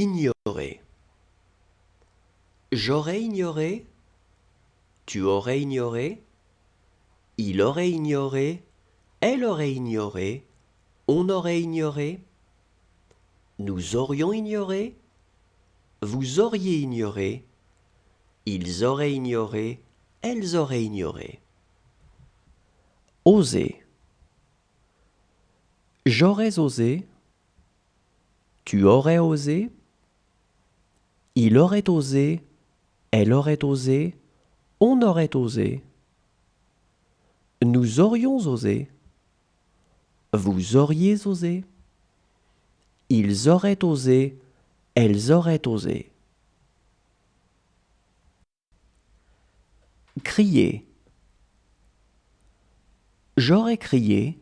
Ignorer. J'aurais ignoré, tu aurais ignoré, il aurait ignoré, elle aurait ignoré, on aurait ignoré, nous aurions ignoré, vous auriez ignoré, ils auraient ignoré, elles auraient ignoré. Oser. J'aurais osé, tu aurais osé, il aurait osé, elle aurait osé, on aurait osé, nous aurions osé, vous auriez osé, ils auraient osé, elles auraient osé. Crier. J'aurais crié,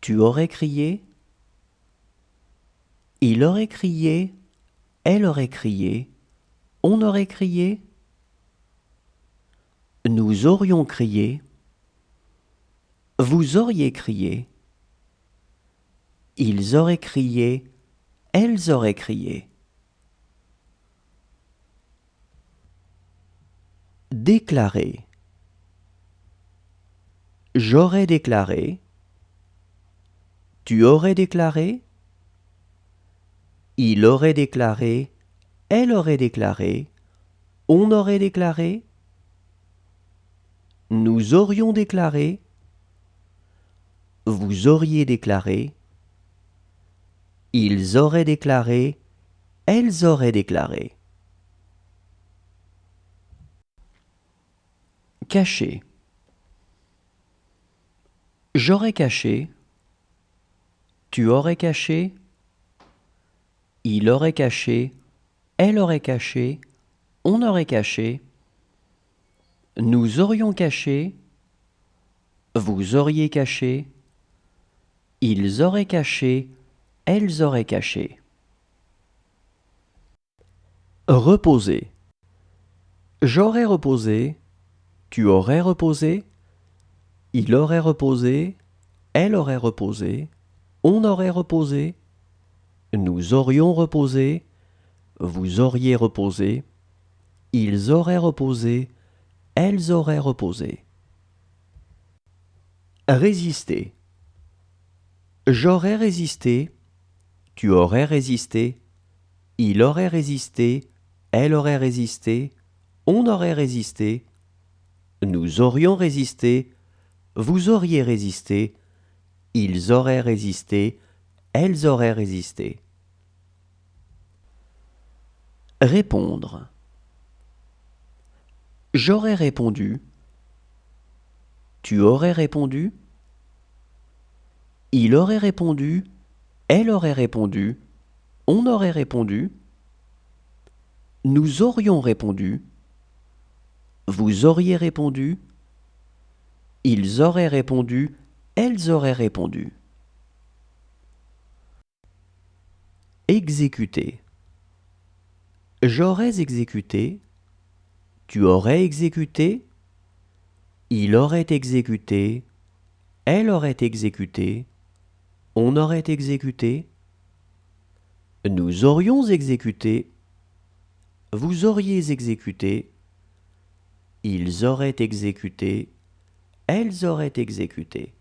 tu aurais crié, il aurait crié, elle aurait crié, on aurait crié, nous aurions crié, vous auriez crié, ils auraient crié, elles auraient crié. Déclarer. J'aurais déclaré, tu aurais déclaré, il aurait déclaré, elle aurait déclaré, on aurait déclaré, nous aurions déclaré, vous auriez déclaré, ils auraient déclaré, elles auraient déclaré. Cacher. J'aurais caché, tu aurais caché, il aurait caché, elle aurait caché, on aurait caché, nous aurions caché, vous auriez caché, ils auraient caché, elles auraient caché. Reposer. J'aurais reposé, tu aurais reposé, il aurait reposé, elle aurait reposé, on aurait reposé, nous aurions reposé, vous auriez reposé, ils auraient reposé, elles auraient reposé. Résister. J'aurais résisté, tu aurais résisté, il aurait résisté, elle aurait résisté, on aurait résisté, nous aurions résisté, vous auriez résisté, ils auraient résisté, elles auraient résisté. Répondre. J'aurais répondu, tu aurais répondu, il aurait répondu, elle aurait répondu, on aurait répondu, nous aurions répondu, vous auriez répondu, ils auraient répondu, elles auraient répondu. Exécuter. J'aurais exécuté, tu aurais exécuté, il aurait exécuté, elle aurait exécuté, on aurait exécuté, nous aurions exécuté, vous auriez exécuté, ils auraient exécuté, elles auraient exécuté.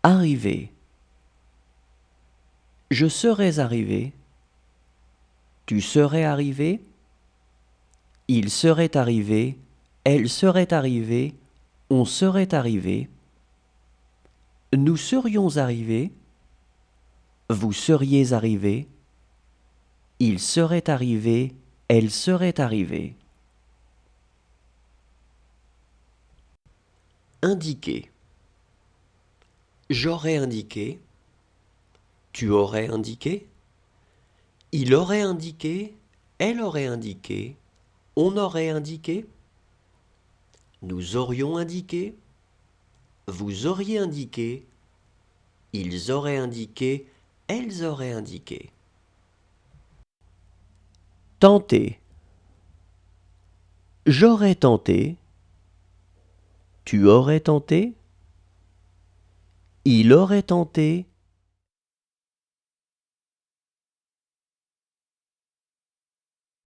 Arriver. Je serais arrivé, tu serais arrivé, il serait arrivé, elle serait arrivée, on serait arrivé, nous serions arrivés, vous seriez arrivé, il serait arrivé, elle serait arrivée. Indiquer. J'aurais indiqué, tu aurais indiqué, il aurait indiqué, elle aurait indiqué, on aurait indiqué, nous aurions indiqué, vous auriez indiqué, ils auraient indiqué, elles auraient indiqué. Tenter. J'aurais tenté, tu aurais tenté, il aurait tenté